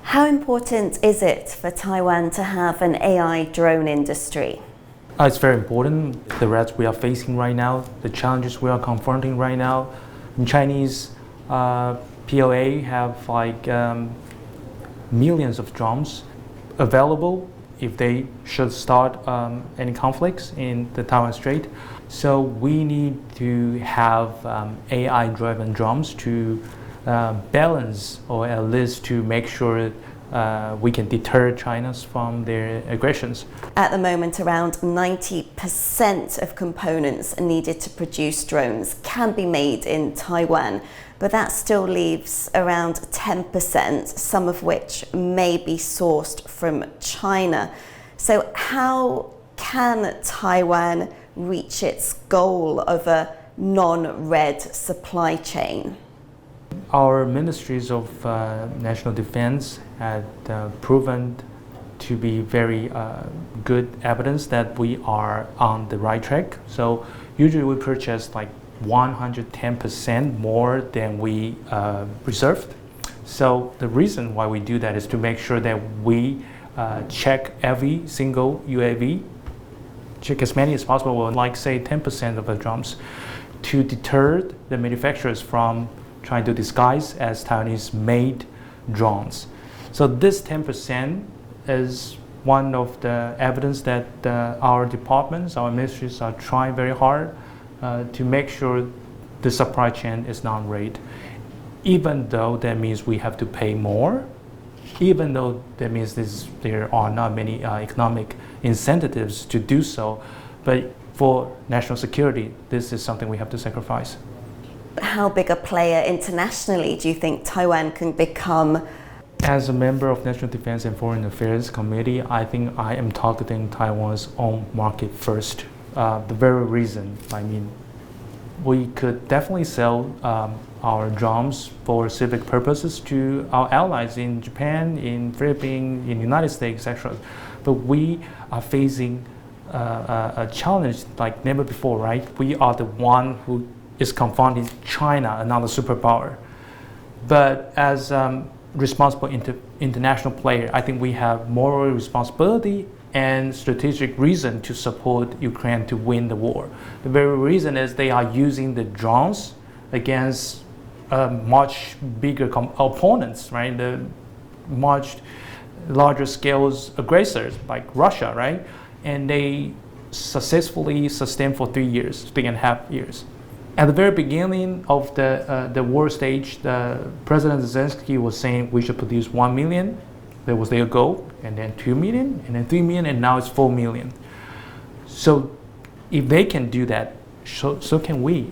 How important is it for Taiwan to have an AI drone industry? It's very important. The threats we are facing right now, the challenges we are confronting right now. In Chinese, PLA have millions of drones available if they should start any conflicts in the Taiwan Strait. So we need to have AI-driven drones to balance, or at least to make sure we can deter China from their aggressions. At the moment, around 90% of components needed to produce drones can be made in Taiwan, but that still leaves around 10%, some of which may be sourced from China. So how can Taiwan reach its goal of a non-red supply chain? Our ministries of national defense had proven to be very good evidence that we are on the right track. So usually we purchase like 110% more than we reserved. So the reason why we do that is to make sure that we check every single UAV, check as many as possible, like say 10% of the drones, to deter the manufacturers from trying to disguise as Taiwanese-made drones. So this 10% is one of the evidence that our departments, our ministries are trying very hard to make sure the supply chain is non-red. Even though that means we have to pay more, even though that means there are not many economic incentives to do so, but for national security, this is something we have to sacrifice. How big a player internationally do you think Taiwan can become? As a member of National Defense and Foreign Affairs Committee, I think I am targeting Taiwan's own market first. The very reason, we could definitely sell our drones for civic purposes to our allies in Japan, in Philippines, in the United States, etc. But we are facing a challenge like never before, right? We are the one who is confronting China, another superpower. But as responsible international player, I think we have moral responsibility and strategic reason to support Ukraine to win the war. The very reason is they are using the drones against much bigger opponents, right? The much larger scales aggressors like Russia, right? And they successfully sustained for 3.5 years. At the very beginning of the war stage, President Zelensky was saying we should produce 1 million. That was their goal, and then 2 million, and then 3 million, and now it's 4 million. So if they can do that, so can we.